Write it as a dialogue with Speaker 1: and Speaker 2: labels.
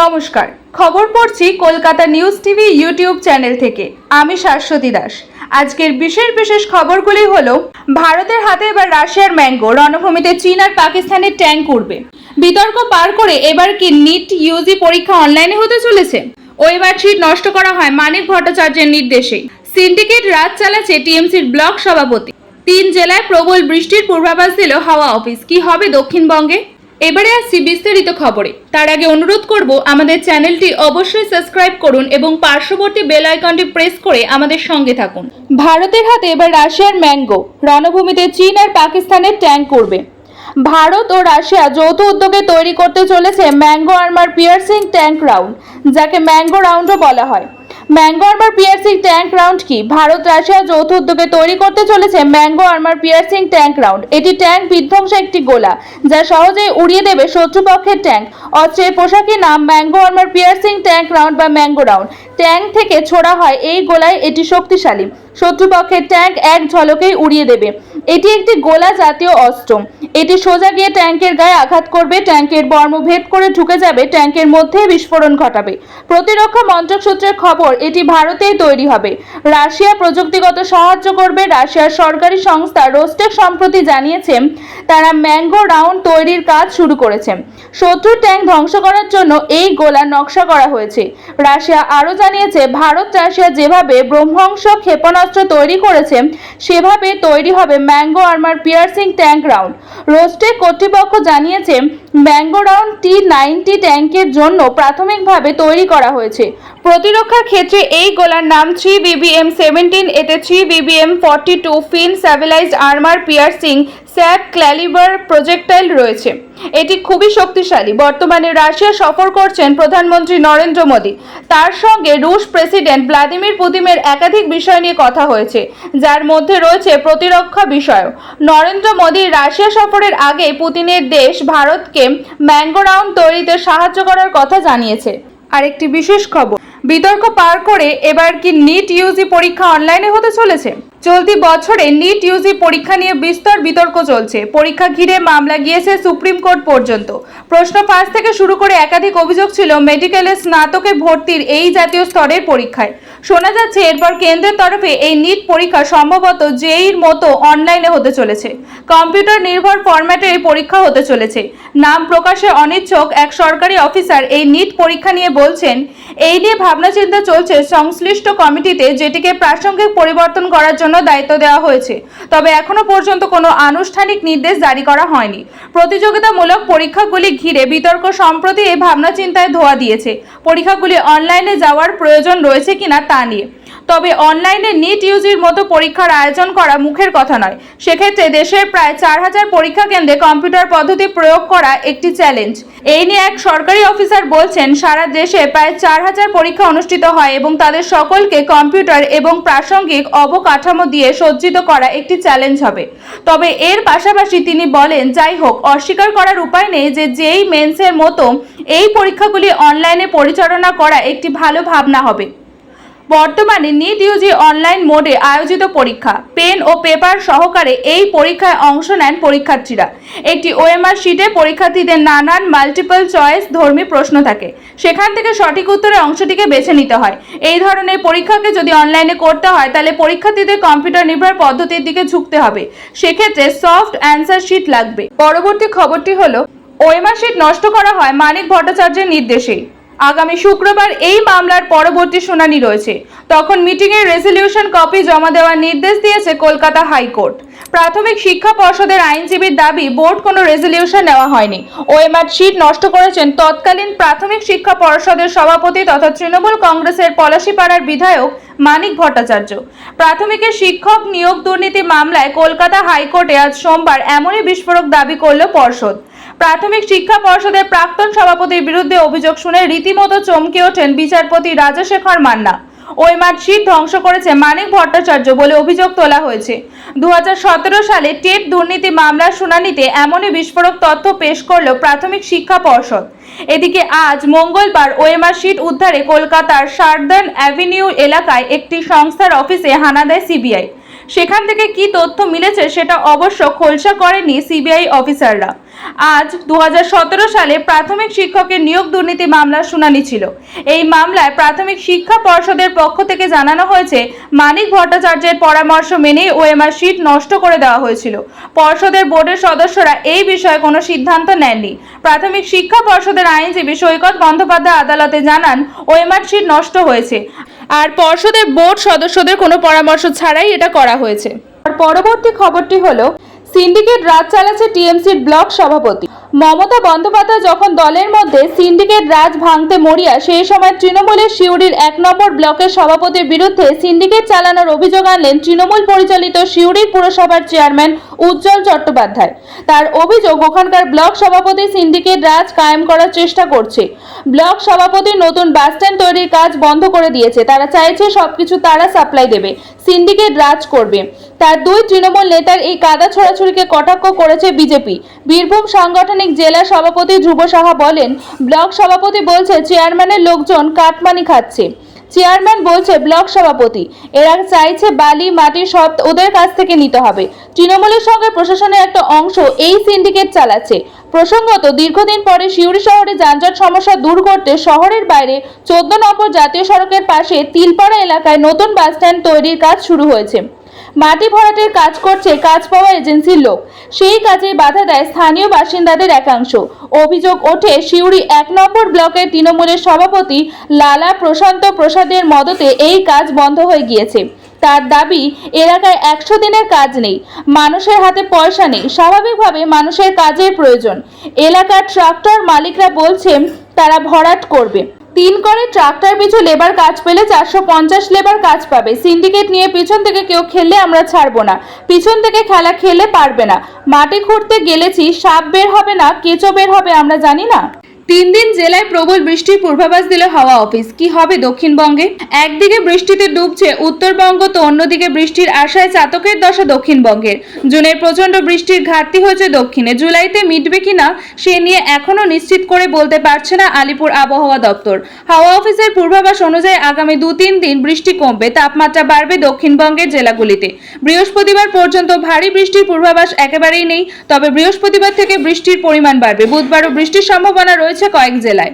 Speaker 1: নমস্কার, খবর পড়ছি Kolkata news TV YouTube channel থেকে। আমি শাশ্বতী দাস। আজকের বিশেষ খবরগুলি হলো, ভারতের হাতে এবার রাশিয়ার ম্যাঙ্গো, রণভূমিতে চীন আর পাকিস্তানের ট্যাঙ্ক উড়বে। বিতর্ক পার করে এবার কি নিট ইউজি পরীক্ষা অনলাইনে হতে চলেছে? ওয়েমার সিট নষ্ট করা হয় মানিক ভট্টাচার্যের নির্দেশে। সিন্ডিকেট রাজ চালাচ্ছে টিএমসির ব্লক সভাপতি। 3 জেলায় প্রবল বৃষ্টির পূর্বাভাস দিল হাওয়া অফিস। কি হবে দক্ষিণবঙ্গে? এবারে আসছি বিস্তারিত খবরে। তার আগে অনুরোধ করব, আমাদের চ্যানেলটি অবশ্যই সাবস্ক্রাইব করুন এবং পার্শ্ববর্তী বেল আইকনটি প্রেস করে আমাদের সঙ্গে থাকুন। ভারতের হাতে এবার রাশিয়ার ম্যাঙ্গো, রণভূমিতে চীন আর পাকিস্তানের ট্যাঙ্ক উড়বে। ভারত ও রাশিয়া যৌথ উদ্যোগে তৈরি করতে চলেছে mango armour piercing tank round, যাকে ম্যাঙ্গো রাউন্ডও বলা হয়। Mango armour piercing tank round কি? ভারত রাশিয়া যৌথ উদ্যোগে তৈরি করতে চলেছে mango armour piercing tank round. এটি ট্যাঙ্ক বিধ্বংসী একটি গোলা, যা সহজেই উড়িয়ে দেবে শত্রুপক্ষের ট্যাঙ্ক। অস্ত্রের পোশাকি নাম mango armour piercing tank round বা ম্যাঙ্গো রাউন্ড। ট্যাঙ্ক থেকে ছোড়া হয় এই গোলায়, এটি শক্তিশালী, শত্রুপক্ষের ট্যাঙ্ক এক ঝলকেই উড়িয়ে দেবে। এটি একটি গোলা জাতীয় অস্ত্র। এটি সোজা গিয়ে ট্যাঙ্কের গায়ে আঘাত করবে, ট্যাঙ্কের বর্ম ভেদ করে ঢুকে যাবে, ট্যাঙ্কের মধ্যে বিস্ফোরণ ঘটাবে। প্রতিরক্ষা মন্ত্রক সূত্রের খবর, এটি ভারতেই তৈরি হবে। রাশিয়া প্রযুক্তিগত সাহায্য করবে। রাশিয়ার সরকারি সংস্থা রোস্টেক সম্প্রতি জানিয়েছে, তারা ম্যাঙ্গো রাউন্ড তৈরির কাজ শুরু করেছে। শত্রুর ট্যাঙ্ক ধ্বংস করার জন্য এই গোলার নকশা করা হয়েছে। রাশিয়া আরও জানিয়েছে, ভারত রাশিয়া যেভাবে ব্রহ্মংস ক্ষেপণাস্ত্র তৈরি করেছে, সেভাবে তৈরি হবে mango armour piercing tank round. Rostec কর্তৃপক্ষ জানিয়েছে, ম্যাঙ্গো রাউন্ড T-90 ট্যাঙ্কের জন্য প্রাথমিকভাবে তৈরি করা হয়েছে। প্রতিরক্ষার ক্ষেত্রে এই গোলার নাম 3BBM-17। এতে 3BBM-42 fin stabilised armour piercing স্যাক ক্যালিবার প্রজেক্টাইল রয়েছে। এটি খুবই শক্তিশালী। বর্তমানে রাশিয়া সফর করছেন প্রধানমন্ত্রী নরেন্দ্র মোদী। তার সঙ্গে রুশ প্রেসিডেন্ট ভ্লাদিমির পুতিনের একাধিক বিষয় নিয়ে কথা হয়েছে, যার মধ্যে রয়েছে প্রতিরক্ষা বিষয়ও। নরেন্দ্র মোদীর রাশিয়া সফরের আগে পুতিনের দেশ ভারতকে ম্যাঙ্গো রাউন্ড তৈরিতে সাহায্য করার কথা জানিয়েছে। আরেকটি বিশেষ খবর, বিতর্ক পার করে এবার কি নিট ইউজি পরীক্ষা অনলাইনে হতে চলেছে? চলতি বছরে নিট ইউজি পরীক্ষা নিয়ে বিস্তর বিতর্ক চলছে। পরীক্ষা ঘিরে মামলা গিয়েছে সুপ্রিম কোর্ট পর্যন্ত। প্রশ্ন ফাঁস থেকে শুরু করে একাধিক অভিযোগ ছিল মেডিকেলে স্নাতকে ভর্তির এই জাতীয় স্তরের পরীক্ষায়। শোনা যাচ্ছে, এরপর কেন্দ্রের তরফে এই নিট পরীক্ষা সম্ভবত জেইর মতো অনলাইনে হতে চলেছে। কম্পিউটার নির্ভর ফরম্যাটে এই পরীক্ষা হতে চলেছে। নাম প্রকাশে অনিচ্ছুক এক সরকারি অফিসার এই নিট পরীক্ষা নিয়ে বলছেন, এই নিয়ে ভাবনা চিন্তা চলছে সংশ্লিষ্ট কমিটিতে, যেটিকে প্রাসঙ্গিক পরিবর্তন করার জন্য দায়িত্ব দেওয়া হয়েছে। তবে এখনো পর্যন্ত কোনো আনুষ্ঠানিক নির্দেশ জারি করা হয়নি। প্রতিযোগিতামূলক পরীক্ষাগুলি ঘিরে বিতর্ক সম্প্রতি এই ভাবনা চিন্তায় ধোঁয়া দিয়েছে। পরীক্ষাগুলি অনলাইনে যাওয়ার প্রয়োজন রয়েছে কিনা তা নিয়ে। তবে অনলাইনে নিট ইউজির মতো পরীক্ষার আয়োজন করা মুখের কথা নয়। সেক্ষেত্রে দেশের প্রায় 4000 পরীক্ষা কেন্দ্রে কম্পিউটার পদ্ধতি প্রয়োগ করা একটি চ্যালেঞ্জ। এই নিয়ে এক সরকারি অফিসার বলছেন, সারা দেশে প্রায় 4000 পরীক্ষা অনুষ্ঠিত হয় এবং তাদের সকলকে কম্পিউটার এবং প্রাসঙ্গিক অবকাঠামো দিয়ে সজ্জিত করা একটি চ্যালেঞ্জ হবে। তবে এর পাশাপাশি তিনি বলেন, যাই হোক, অস্বীকার করার উপায় নেই যে জেই মেন্সের মতো এই পরীক্ষাগুলি অনলাইনে পরিচালনা করা একটি ভালো ভাবনা হবে। বর্তমানে নিট ইউজি অনলাইন মোডে আয়োজিত পরীক্ষা। পেন ও পেপার সহকারে এই পরীক্ষায় অংশ নেন পরীক্ষার্থীরা। একটি ওএমআর শিটে পরীক্ষার্থীদের নানান মাল্টিপল চয়েস ধর্মী প্রশ্ন থাকে। সেখান থেকে সঠিক উত্তরের অংশটিকে বেছে নিতে হয়। এই ধরনের পরীক্ষাকে যদি অনলাইনে করতে হয়, তাহলে পরীক্ষার্থীদের কম্পিউটার নির্ভর পদ্ধতির দিকে ঝুঁকতে হবে। সেক্ষেত্রে সফট অ্যান্সার শিট লাগবে। পরবর্তী খবরটি হলো, ওএমআর শিট নষ্ট করা হয় মানিক ভট্টাচার্যের নির্দেশেই। আগামী শুক্রবার এই মামলার পরবর্তী শুনানি রয়েছে। তখন মিটিংয়ের রেজলিউশন কপি জমা দেওয়ার নির্দেশ দিয়েছে কলকাতা হাইকোর্ট। প্রাথমিক শিক্ষা পর্ষদের আইনজীবীর দাবি, বোর্ড কোনো রেজলিউশন নেওয়া হয়নি। ওএমআর শিট নষ্ট করেছেন তৎকালীন প্রাথমিক শিক্ষা পর্ষদের সভাপতি তথা তৃণমূল কংগ্রেসের পলাশীপাড়ার বিধায়ক মানিক ভট্টাচার্য। প্রাথমিকের শিক্ষক নিয়োগ দুর্নীতি মামলায় কলকাতা হাইকোর্টে আজ সোমবার এমনই বিস্ফোরক দাবি করল পর্ষদ। প্রাথমিক শিক্ষা পর্ষদের প্রাক্তন সভাপতির বিরুদ্ধে অভিযোগ শুনে রীতিমতো চমকে ওঠেন বিচারপতি রাজাশেখর মান্না। ওএমআর শিট ধ্বংস করেছে মানিক ভট্টাচার্য বলে অভিযোগ তোলা হয়েছে। 2017 সালে টেট দুর্নীতি মামলার শুনানিতে এমনই বিস্ফোরক তথ্য পেশ করল প্রাথমিক শিক্ষা পর্ষদ। এদিকে আজ মঙ্গলবার ওএমআর শিট উদ্ধারে কলকাতার সার্দার্ন অ্যাভিনিউ এলাকায় একটি সংস্থার অফিসে হানা দেয় সিবিআই। সেখান থেকে কি তথ্য মিলেছে সেটা অবশ্য খোলসা করেনি সিবিআই অফিসাররা। আজ 2017 সালে প্রাথমিক শিক্ষকের নিয়োগ দুর্নীতি মামলার শুনানি ছিল। এই মামলায় প্রাথমিক শিক্ষা পর্ষদের পক্ষ থেকে জানানো হয়েছে, মানিক ভট্টাচার্যের পরামর্শ মেনেই ওএমআর শিট নষ্ট করে দেওয়া হয়েছিল। পর্ষদের বোর্ডের সদস্যরা এই বিষয়ে কোনো সিদ্ধান্ত নেননি। প্রাথমিক শিক্ষা পর্ষদের আইনজীবী সৈকত বন্দ্যোপাধ্যায় আদালতে জানান, ওএমআর শিট নষ্ট হয়েছে আর পর্ষদের বোর্ড সদস্যদের কোনো পরামর্শ ছাড়াই এটা করা হয়েছে। আর পরবর্তী খবরটি হলো, সিন্ডিকেট রাজ চালাচ্ছে টিএমসির ব্লক সভাপতি। মমতা বন্দ্যোপাধ্যায় যখন দলের মধ্যে সিন্ডিকেট রাজ ভাঙতে মরিয়া, সেই সময় তৃণমূলের সিউড়ির 1 নম্বর ব্লকের সভাপতির বিরুদ্ধে সিন্ডিকেট চালানোর অভিযোগ আনলেন তৃণমূল পরিচালিত সিউড়ির পুরসভার চেয়ারম্যান উজ্জ্বল চট্টোপাধ্যায়। তার অভিযোগ, ওখানকার ব্লক সভাপতি সিন্ডিকেট রাজ কায়েম করার চেষ্টা করছে। ব্লক সভাপতি নতুন বাসস্ট্যান্ড তৈরির কাজ বন্ধ করে দিয়েছে। তারা চাইছে সবকিছু তারা সাপ্লাই দেবে, সিন্ডিকেট রাজ করবে। তার দুই তৃণমূল নেতার এই কাদা ছড়াছড়িকে কটাক্ষ করেছে বিজেপি। বীরভূম সাংগঠনিক জেলা সভাপতি ধ্রুব সাহা বলেন, ব্লক সভাপতি বলছে চেয়ারম্যানের লোকজন কাটমানি খাচ্ছে। চেয়ারম্যান বলছে ব্লক সভাপতি, এরা চাইছে বালি মাটি সব ওদের কাছ থেকে নিতে হবে। তৃণমূলের সঙ্গে প্রশাসনের একটা অংশ এই সিন্ডিকেট চালাচ্ছে। প্রসঙ্গত, দীর্ঘদিন পরে সিউড়ি শহরে যানজট সমস্যা দূর করতে শহরের বাইরে 14 নম্বর জাতীয় সড়কের পাশে তিলপাড়া এলাকায় নতুন বাসস্ট্যান্ড তৈরির কাজ শুরু হয়েছে। মাটি ভরাটের কাজ করছে কাজ পাওয়া এজেন্সির লোক। সেই কাজে বাধা দেয় স্থানীয় বাসিন্দাদের একাংশ। অভিযোগ ওঠে, সিউড়ি 1 নম্বর ব্লকের তৃণমূলের সভাপতি লালা প্রশান্ত প্রসাদের মদতে এই কাজ বন্ধ হয়ে গিয়েছে। তার দাবি, এলাকায় 100 দিনের কাজ নেই, মানুষের হাতে পয়সা নেই। স্বাভাবিকভাবে মানুষের কাজের প্রয়োজন। এলাকার ট্রাক্টর মালিকরা বলছেন তারা ভরাট করবে। 3 করে ট্রাক্টর পিছু লেবার কাজ পেলে 450 লেবার কাজ পাবে। সিন্ডিকেট নিয়ে পিছন থেকে কেউ খেললে আমরা ছাড়বো না। পিছন থেকে খেলা খেলে পারবে না। মাটি খুঁড়তে গেলেছি, সাপ বের হবে না, কেঁচো বের হবে আমরা জানি না। 3 দিন জেলায় প্রবল বৃষ্টির পূর্বাভাস দিল হাওয়া অফিস। কি হবে দক্ষিণবঙ্গে? একদিকে বৃষ্টিতে ডুবছে উত্তরবঙ্গ, তো অন্যদিকে বৃষ্টির আশায় চাতকের দশা দক্ষিণবঙ্গের। জুনের প্রচন্ড বৃষ্টির ঘাটতি হয়েছে দক্ষিণে। জুলাইতে মিটবে কিনা সে নিয়ে এখনো নিশ্চিত করে বলতে পারছে না আলিপুর আবহাওয়া দপ্তর। হাওয়া অফিসের পূর্বাভাস অনুযায়ী আগামী 2-3 দিন বৃষ্টি কমবে, তাপমাত্রা বাড়বে দক্ষিণবঙ্গের জেলাগুলিতে। বৃহস্পতিবার পর্যন্ত ভারী বৃষ্টির পূর্বাভাস একেবারেই নেই, তবে বৃহস্পতিবার থেকে বৃষ্টির পরিমাণ বাড়বে। বুধবারও বৃষ্টির সম্ভাবনা রয়েছে কয়েক জেলায়।